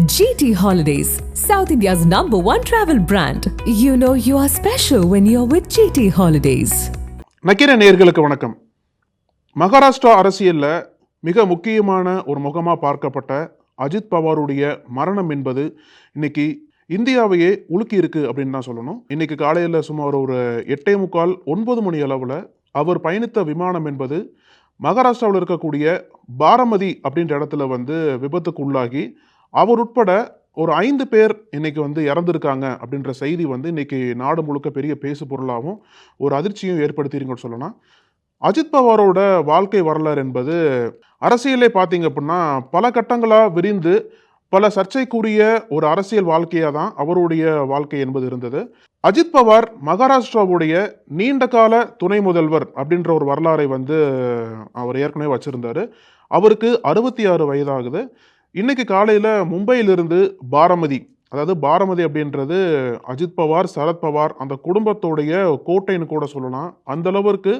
GT Holidays, South India's #1 travel brand. You know you are special when you're with GT Holidays. Nakkeera நேயர்களுக்கு வணக்கம். மகாராஷ்டிரா அரசியல்ல மிக முக்கியமான ஒரு முகமா பார்க்கப்பட்ட அஜித் பவாருடைய மரணம் என்பது இன்னைக்கு இந்தியாவையே உலுக்கி இருக்கு அப்படின்னு தான் சொல்லணும். இன்னைக்கு காலையில் சுமார் ஒரு 8:45 9 மணி அளவில் அவர் பயணித்த விமானம் என்பது மகாராஷ்டிராவில் இருக்கக்கூடிய பாரமதி அப்படின்ற இடத்துல விபத்துக்கு உள்ளாகி அவர் உட்பட ஒரு 5 பேர் இன்னைக்கு இறந்துருக்காங்க அப்படின்ற செய்தி இன்னைக்கு நாடு முழுக்க பெரிய பேசு பொருளாகவும் ஒரு அதிர்ச்சியும் ஏற்படுத்திருங்கன்னு சொல்லலாம். அஜித் பவாரோட வாழ்க்கை வரலாறு என்பது அரசியலே பார்த்தீங்க அப்படின்னா பல கட்டங்களாக விரிந்து பல சர்ச்சைக்குரிய ஒரு அரசியல் வாழ்க்கையாக தான் அவருடைய வாழ்க்கை என்பது இருந்தது. அஜித் பவார் மகாராஷ்டிராவுடைய நீண்ட கால துணை முதல்வர் அப்படின்ற ஒரு வரலாறை அவர் ஏற்கனவே வச்சிருந்தாரு. அவருக்கு 66 வயதாகுது. இன்னைக்கு காலையில் மும்பையிலிருந்து பாரமதி, அதாவது பாரமதி அப்படின்றது அஜித் பவார், சரத் பவார் அந்த குடும்பத்தோடைய கோட்டைன்னு கூட சொல்லலாம். அந்த அளவிற்கு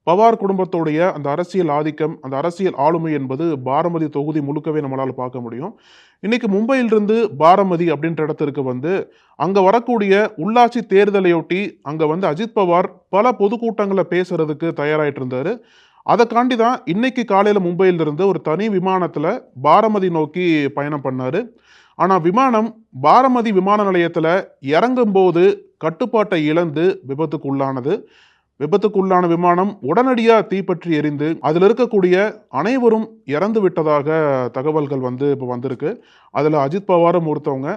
பவார் குடும்பத்தோடைய அந்த அரசியல் ஆதிக்கம், அந்த அரசியல் ஆளுமை என்பது பாரமதி தொகுதி முழுக்கவே நம்மளால் பார்க்க முடியும். இன்னைக்கு மும்பையிலிருந்து பாரமதி அப்படின்ற இடத்திற்கு அங்கே வரக்கூடிய உள்ளாட்சி தேர்தலையொட்டி அங்கே அஜித் பவார் பல பொதுக்கூட்டங்களை பேசுறதுக்கு தயாராகிட்டு இருந்தார். அதை காண்டி தான் இன்னைக்கு காலையில் மும்பையிலிருந்து ஒரு தனி விமானத்தில் பாரமதி நோக்கி பயணம் பண்ணார். ஆனால் விமானம் பாரமதி விமான நிலையத்தில் இறங்கும்போது கட்டுப்பாட்டை இழந்து விபத்துக்குள்ளான விமானம் உடனடியாக தீப்பற்றி எரிந்து அதில் இருக்கக்கூடிய அனைவரும் இறந்து விட்டதாக தகவல்கள் இப்போ வந்திருக்கு. அதில் அஜித் பவாரும் ஒருத்தவங்க.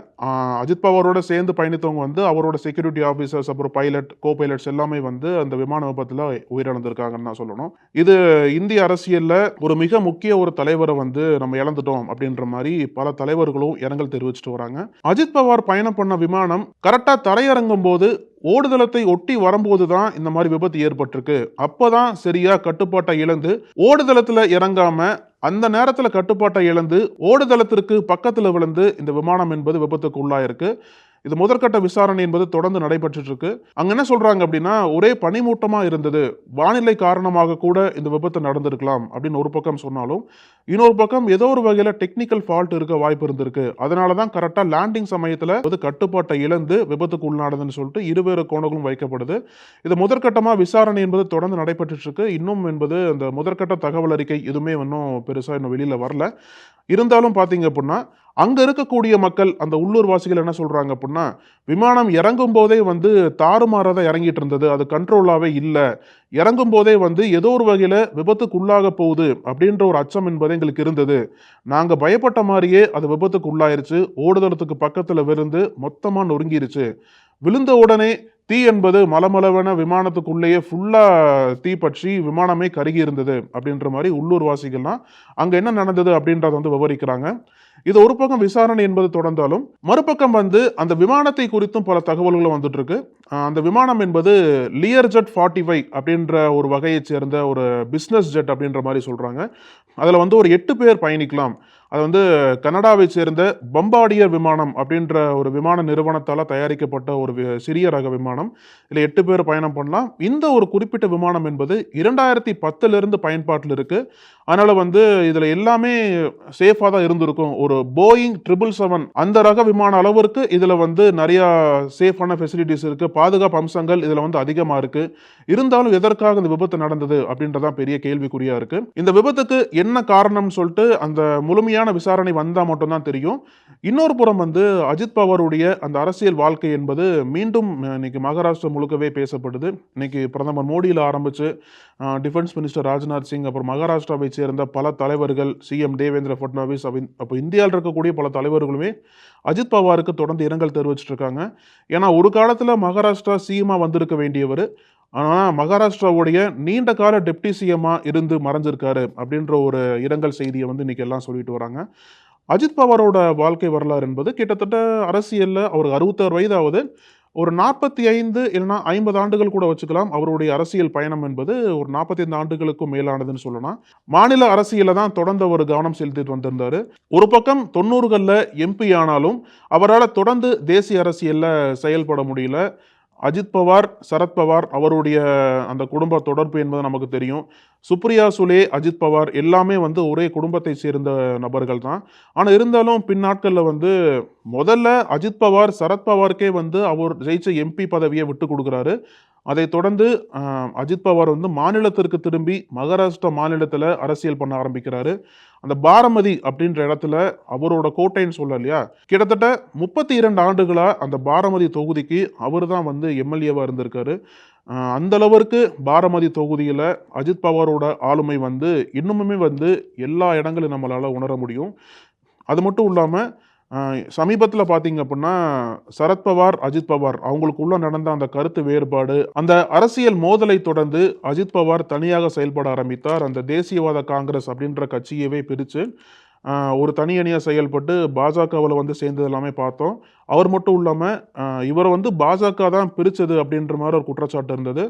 அஜித் பவாரோட சேர்ந்து பயணித்தவங்க அவரோட செக்யூரிட்டி ஆஃபீஸர்ஸ், அப்புறம் பைலட், கோ பைலட்ஸ் எல்லாமே அந்த விமான விபத்தில் உயிரிழந்திருக்காங்கன்னு தான் சொல்லணும். இது இந்திய அரசியலில் ஒரு மிக முக்கிய ஒரு தலைவரை நம்ம இழந்துட்டோம் அப்படின்ற மாதிரி பல தலைவர்களும் இரங்கல் தெரிவிச்சுட்டு வராங்க. அஜித் பவார் பயணம் பண்ண விமானம் கரெக்டாக தரையிறங்கும் போது ஓடுதளத்தை ஒட்டி வரும்போது தான் இந்த மாதிரி விபத்து ஏற்பட்டிருக்கு. அப்பதான் சரியா கட்டுப்பாட்டை இழந்து ஓடுதளத்துல இறங்காம அந்த நேரத்துல கட்டுப்பாட்டை இழந்து ஓடுதளத்திற்கு பக்கத்துல விழுந்து இந்த விமானம் என்பது விபத்துக்கு உள்ளாயிருக்கு. இது முதற்கட்ட விசாரணை என்பது தொடர்ந்து நடைபெற்று இருக்கு. அங்க என்ன சொல்றாங்க அப்படின்னா, ஒரே பனிமூட்டமா இருந்தது, வானிலை காரணமாக கூட இந்த விபத்து நடந்திருக்கலாம் அப்படின்னு ஒரு பக்கம் சொன்னாலும், இன்னொரு பக்கம் ஏதோ ஒரு வகையில டெக்னிக்கல் ஃபால்ட் இருக்க வாய்ப்பு இருந்திருக்கு. அதனாலதான் கரெக்டா லேண்டிங் சமயத்துல கட்டுப்பாட்டை இழந்து விபத்துக்கு உள்ளானதுன்னு சொல்லிட்டு இருவேறு கோணங்களும் வைக்கப்படுது. இது முதற்கட்டமா விசாரணை என்பது தொடர்ந்து நடைபெற்று இருக்கு. இன்னும் என்பது அந்த முதற்கட்ட தகவல் அறிக்கை எதுவுமே இன்னும் பெருசா இன்னும் வெளியில வரல. இருந்தாலும் பாத்தீங்க அப்படின்னா அங்க இருக்கக்கூடிய மக்கள், அந்த உள்ளூர் வாசிகள் என்ன சொல்றாங்க அப்படின்னா, விமானம் இறங்கும் போதே தாறுமாறாதான் இறங்கிட்டு இருந்தது, அது கண்ட்ரோலாவே இல்லை. இறங்கும் போதே ஏதோ ஒரு வகையில விபத்துக்கு உள்ளாக போகுது அப்படின்ற ஒரு அச்சம் என்பது எங்களுக்கு இருந்தது. நாங்க பயப்பட்ட மாதிரியே அது விபத்துக்கு உள்ளாயிருச்சு. ஓடுதளத்துக்கு பக்கத்துல விழுந்து மொத்தமா நொறுங்கிருச்சு. விழுந்த உடனே தீ என்பது மலமளவென விமானத்துக்குள்ளேயே ஃபுல்லா தீ பற்றி விமானமே கருகி இருந்தது அப்படின்ற மாதிரி உள்ளூர் வாசிகள்லாம் அங்க என்ன நடந்தது அப்படின்றத விவரிக்கிறாங்க. இது ஒரு பக்கம் விசாரணை என்பது தொடர்ந்தாலும், மறுபக்கம் அந்த விமானத்தை குறித்தும் பல தகவல்களும் வந்துட்டு இருக்கு. அந்த விமானம் என்பது லியர் ஜெட் 45 அப்படின்ற ஒரு வகையை சேர்ந்த ஒரு பிஸ்னஸ் ஜெட் அப்படின்ற மாதிரி சொல்றாங்க. அதுல ஒரு 8 பேர் பயணிக்கலாம். அது கனடாவை சேர்ந்த பம்பார்டியர் விமானம் அப்படின்ற ஒரு விமான நிறுவனத்தால் தயாரிக்கப்பட்ட ஒரு சிறிய ரக விமானம். இதில் 8 பேர் பயணம் பண்ணலாம். இந்த ஒரு குறிப்பிட்ட விமானம் என்பது 2010 பயன்பாட்டில் இருக்கு. அதனால இதுல எல்லாமே சேஃபாக தான் இருந்திருக்கும். ஒரு போயிங் 777 அந்த ரக விமான அளவிற்கு இதுல நிறைய சேஃபான ஃபெசிலிட்டிஸ் இருக்கு, பாதுகாப்பு அம்சங்கள் இதுல அதிகமா இருக்கு. இருந்தாலும் எதற்காக இந்த விபத்து நடந்தது அப்படின்றதான் பெரிய கேள்விக்குறியா இருக்கு. இந்த விபத்துக்கு என்ன காரணம்னு சொல்லிட்டு அந்த முழுமையான விசாரணை வந்தா மட்டும்தான் தெரியும். இன்னொரு புறம் அஜித் பவாருடைய அந்த அரசியல் வாழ்க்கை என்பது மீண்டும் இன்னைக்கு மகாராஷ்டிரா முழுக்கவே பேசப்படுது. இன்னைக்கு பிரதமர் மோடியில் ஆரம்பிச்சு டிஃபென்ஸ் மினிஸ்டர் ராஜ்நாத் சிங், அப்புறம் மகாராஷ்டிராவை சேர்ந்த பல தலைவர்கள், சிஎம் தேவேந்திர பட்னாவிஸ், அப்போ இந்தியாவில் இருக்கக்கூடிய பல தலைவர்களுமே அஜித் பவாருக்கு தொடர்ந்து இரங்கல் தெரிவிச்சுட்டு இருக்காங்க. ஏன்னா ஒரு காலத்துல மகாராஷ்டிரா சிஎம்மா வந்திருக்க வேண்டியவர், ஆனால் மகாராஷ்டிராவுடைய நீண்ட கால டெப்டி சிஎம்மா இருந்து மறைஞ்சிருக்காரு அப்படின்ற ஒரு இரங்கல் செய்தியை இன்னைக்கு எல்லாம் சொல்லிட்டு வராங்க. அஜித் பவாரோட வாழ்க்கை வரலாறு என்பது கிட்டத்தட்ட அரசியலில் அவர் 66 வயதாவது, ஒரு 45 இல்லைன்னா 50 ஆண்டுகள் கூட வச்சுக்கலாம். அவருடைய அரசியல் பயணம் என்பது ஒரு 45 ஆண்டுகளுக்கும் மேலானதுன்னு சொல்லலாம். மாநில அரசியல தான் தொடர்ந்து ஒரு கவனம் செலுத்திட்டு வந்திருந்தாரு. ஒரு பக்கம் 90களில் எம்பி ஆனாலும் அவரால் தொடர்ந்து தேசிய அரசியல்ல செயல்பட முடியல. அஜித் பவார், சரத்பவார் அவருடைய அந்த குடும்ப தொடர்பு என்பது நமக்கு தெரியும். சுப்ரியா சுலே, அஜித் பவார் எல்லாமே வந்து ஒரே குடும்பத்தை சேர்ந்த நபர்கள் தான். ஆனால் இருந்தாலும் பின்னாட்களில் வந்து முதல்ல அஜித் பவார் சரத்பவாருக்கே வந்து அவர் ஜெயிச்ச எம்பி பதவியை விட்டு கொடுக்குறாரு. அதை தொடர்ந்து அஜித் பவார் வந்து மாநிலத்திற்கு திரும்பி மகாராஷ்டிரா மாநிலத்தில் அரசியல் பண்ண ஆரம்பிக்கிறாரு. அந்த பாரமதி அப்படின்ற இடத்துல அவரோட கோட்டைன்னு சொல்ல இல்லையா, கிட்டத்தட்ட 32 ஆண்டுகளா அந்த பாரமதி தொகுதிக்கு அவர் தான் வந்து எம்எல்ஏவா இருந்திருக்காரு. அந்த அளவிற்கு பாரமதி தொகுதியில் அஜித் பவாரோட ஆளுமை வந்து இன்னுமுமே வந்து எல்லா இடங்களும் நம்மளால உணர முடியும். அது மட்டும் இல்லாமல் சமீபத்தில் பார்த்தீங்க அப்படின்னா சரத்பவார், அஜித் பவார் அவங்களுக்குள்ள நடந்த அந்த கருத்து வேறுபாடு, அந்த அரசியல் மோதலை தொடர்ந்து அஜித் பவார் தனியாக செயல்பட ஆரம்பித்தார். அந்த தேசியவாத காங்கிரஸ் அப்படின்ற கட்சியவே பிரித்து ஒரு தனி அணியாக செயல்பட்டு பாஜகவில் வந்து சேர்ந்தது எல்லாமே பார்த்தோம். அவர் மட்டும் இல்லாமல் இவரை வந்து பாஜக தான் பிரித்தது அப்படின்ற மாதிரி ஒரு குற்றச்சாட்டு இருந்தது.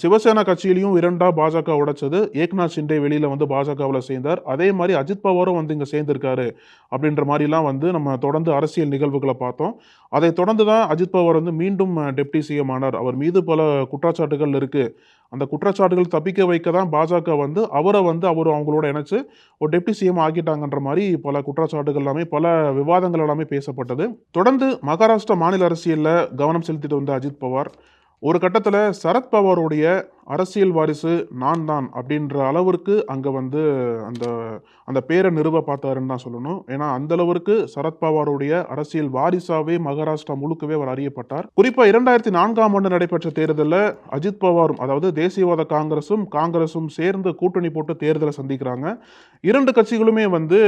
சிவசேனா கட்சியிலையும் 2 பாஜக உடைச்சது. ஏக்நாத் ஷிண்டே வெளியில் வந்து பாஜகவில் சேர்ந்தார். அதே மாதிரி அஜித் பவாரும் வந்து இங்கே சேர்ந்திருக்காரு அப்படின்ற மாதிரிலாம் வந்து நம்ம தொடர்ந்து அரசியல் நிகழ்வுகளை பார்த்தோம். அதை தொடர்ந்து தான் அஜித் பவார் வந்து மீண்டும் டெப்டி சிஎம் ஆனார். அவர் மீது பல குற்றச்சாட்டுகள் இருக்குது. அந்த குற்றச்சாட்டுகள் தப்பிக்க வைக்க தான் பாஜக வந்து அவரை வந்து அவங்களோட இணைச்சு ஒரு டெப்டி சிஎம் ஆக்கிட்டாங்கன்ற மாதிரி பல குற்றச்சாட்டுகள் எல்லாமே, பல விவாதங்கள் எல்லாமே பேசப்பட்டது. தொடர்ந்து மகாராஷ்டிரா மாநில அரசியலில் கவனம் செலுத்திட்டு வந்த அஜித் பவார் ஒரு கட்டத்தில் சரத்பவாருடைய அரசியல் வாரிசு நான் தான் அப்படின்ற அளவிற்கு அங்கே வந்து அந்த அந்த பேரை நிறுவ பார்த்தாருன்னு தான் சொல்லணும். ஏன்னா அந்த அளவிற்கு சரத்பவாருடைய அரசியல் வாரிசாவே மகாராஷ்டிரா முழுக்கவே அவர் அறியப்பட்டார். குறிப்பாக 2004ஆம் ஆண்டு நடைபெற்ற தேர்தலில் அஜித் பவாரும், அதாவது தேசியவாத காங்கிரஸும் சேர்ந்து கூட்டணி போட்டு தேர்தலை சந்திக்கிறாங்க. 2 கட்சிகளுமே வந்து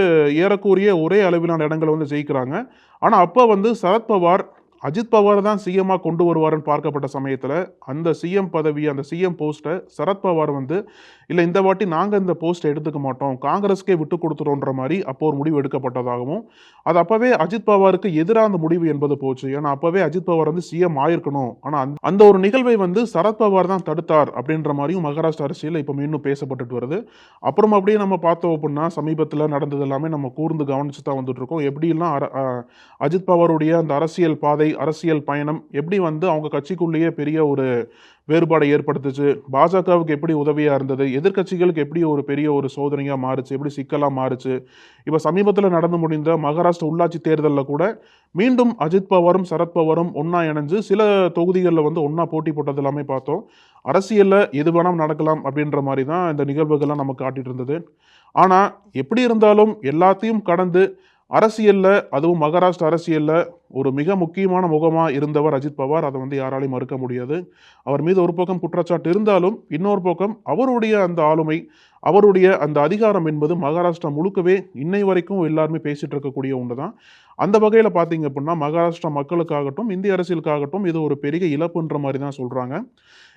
ஏறக்குறைய ஒரே அளவிலான இடங்களை வந்து ஜெயிக்கிறாங்க. ஆனால் அப்போ வந்து சரத்பவார் அஜித் பவார் தான் சிஎம்மாக கொண்டு வருவாருன்னு பார்க்கப்பட்ட சமயத்தில் அந்த சிஎம் பதவி, அந்த சிஎம் போஸ்ட்டை சரத்பவார் வந்து இல்லை இந்த வாட்டி நாங்கள் இந்த போஸ்ட்டை எடுத்துக்க மாட்டோம், காங்கிரஸ்க்கே விட்டு கொடுத்துறோன்ற மாதிரி அப்போ ஒரு முடிவு எடுக்கப்பட்டதாகவும், அது அப்போவே அஜித் பவாருக்கு எதிராக அந்த முடிவு என்பது போச்சு. ஏன்னா அப்போவே அஜித் பவார் வந்து சிஎம் ஆயிருக்கணும். ஆனால் அந்த ஒரு நிகழ்வை வந்து சரத்பவார் தான் தடுத்தார் அப்படின்ற மாதிரியும் மகாராஷ்டிரா அரசியல் இப்போ இன்னும் பேசப்பட்டுட்டு வருது. அப்புறம் அப்படியே நம்ம பார்த்தோம் அப்படின்னா சமீபத்தில் நடந்தது எல்லாமே நம்ம கூர்ந்து கவனிச்சு தான் வந்துட்டு இருக்கோம். எப்படிலாம் அஜித் பவாருடைய அந்த அரசியல் பாதை, அரசியல் பயணம் எப்படி வந்து அவங்க கட்சிக்குள்ளேயே பெரிய ஒரு வேறுபாடை ஏற்படுத்துச்சு, பாஜகவுக்கு எப்படி உதவியாக இருந்தது, எதிர்கட்சிகளுக்கு எப்படி ஒரு பெரிய ஒரு சோதனையாக மாறுச்சு, எப்படி சிக்கலாக மாறுச்சு. இப்போ சமீபத்தில் நடந்து முடிந்த மகாராஷ்டிரா உள்ளாட்சி தேர்தலில் கூட மீண்டும் அஜித் பவாரும் சரத்பவாரும் ஒன்றா இணைஞ்சு சில தொகுதிகளில் வந்து ஒன்றா போட்டி போட்டது எல்லாமே பார்த்தோம். அரசியலில் எது வேணாலும் நடக்கலாம் அப்படின்ற மாதிரி தான் இந்த நிகழ்வுகள்லாம் நமக்கு காட்டிட்டு இருந்தது. ஆனால் எப்படி இருந்தாலும் எல்லாத்தையும் கடந்து அரசியலில், அதுவும் மகாராஷ்டிரா அரசியலில் ஒரு மிக முக்கியமான முகமாக இருந்தவர் அஜித் பவார். அதை வந்து யாராலையும் மறுக்க முடியாது. அவர் மீது ஒரு பக்கம் குற்றச்சாட்டு இருந்தாலும் இன்னொரு பக்கம் அவருடைய அந்த ஆளுமை, அவருடைய அந்த அதிகாரம் என்பது மகாராஷ்டிரா முழுக்கவே இன்னை வரைக்கும் எல்லாருமே பேசிட்டு இருக்கக்கூடிய ஒன்று தான். அந்த வகையில் பார்த்தீங்க அப்படின்னா மகாராஷ்டிரா மக்களுக்காகட்டும் இந்திய அரசியலுக்காகட்டும் இது ஒரு பெரிய இழப்புன்ற மாதிரி தான் சொல்கிறாங்க.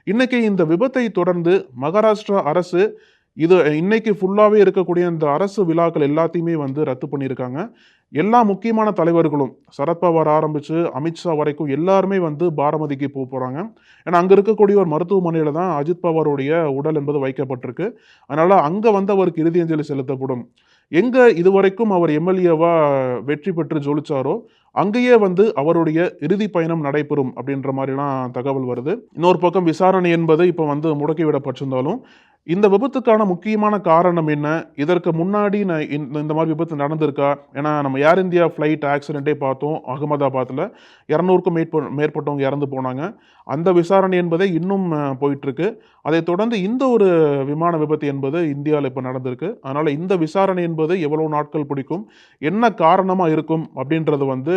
இன்னைக்கு இந்த விபத்தை தொடர்ந்து மகாராஷ்டிரா அரசு இது இன்னைக்கு ஃபுல்லாகவே இருக்கக்கூடிய இந்த அரசு விழாக்கள் எல்லாத்தையுமே வந்து ரத்து பண்ணியிருக்காங்க. எல்லா முக்கியமான தலைவர்களும் சரத்பவார் ஆரம்பித்து அமித்ஷா வரைக்கும் எல்லாருமே வந்து பாரமதிக்கு போகிறாங்க. ஏன்னா அங்கே இருக்கக்கூடிய ஒரு மருத்துவமனையில் தான் அஜித் பவாருடைய உடல் என்பது வைக்கப்பட்டிருக்கு. அதனால் அங்கே வந்து அவருக்கு இறுதி அஞ்சலி செலுத்தப்படும். எங்கே இதுவரைக்கும் அவர் எம்எல்ஏவாக வெற்றி பெற்று ஜொலிச்சாரோ அங்கேயே வந்து அவருடைய இறுதி பயணம் நடைபெறும் அப்படின்ற மாதிரிலாம் தகவல் வருது. இன்னொரு பக்கம் விசாரணை என்பது இப்போ வந்து முடக்கிவிடப்பட்டிருந்தாலும் இந்த விபத்துக்கான முக்கியமான காரணம் என்ன, இதற்கு முன்னாடி இந்த மாதிரி விபத்து நடந்திருக்கா? ஏன்னா நம்ம ஏர் இந்தியா ஃப்ளைட் ஆக்சிடென்ட்டே பார்த்தோம். அகமதாபாத்தில் 200க்கும் மேற்பட்டவங்க இறந்து போனாங்க. அந்த விசாரணை என்பதே இன்னும் போயிட்டுருக்கு. அதை தொடர்ந்து இந்த ஒரு விமான விபத்து என்பது இந்தியாவில் இப்போ நடந்திருக்கு. அதனால் இந்த விசாரணை என்பது எவ்வளோ நாட்கள் பிடிக்கும், என்ன காரணமாக இருக்கும் அப்படின்றது வந்து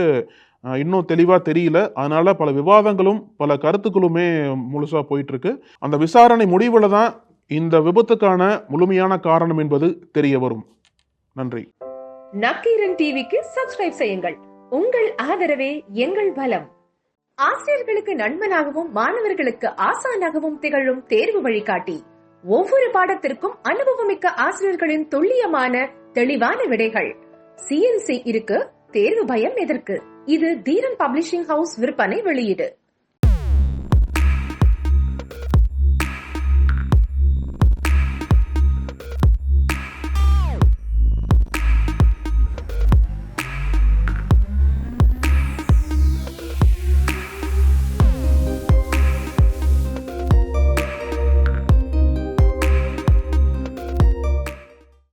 இன்னும் தெளிவாக தெரியல. அதனால் பல விவாதங்களும் பல கருத்துக்களுமே முழுசாக போயிட்டுருக்கு. அந்த விசாரணை முடிவில் தான் இந்த விபத்துக்கான முழுமையான காரணம் என்பது தெரிய வரும். நன்றி. நக்கீரன் டிவிக்கு சப்ஸ்கிரைப் செய்யுங்கள். உங்கள் ஆதரவே எங்கள் பலம். ஆசிரியர்களுக்கு நண்பனாகவும் மாணவர்களுக்கு ஆசானாகவும் திகழும் தேர்வு வழிகாட்டி. ஒவ்வொரு பாடத்திற்கும் அனுபவமிக்க ஆசிரியர்களின் துல்லியமான தெளிவான விடைகள். CNC இருக்கு, தேர்வு பயம் எதற்கு? இது தீரன் பப்ளிஷிங் ஹவுஸ் விற்பனை வெளியீடு.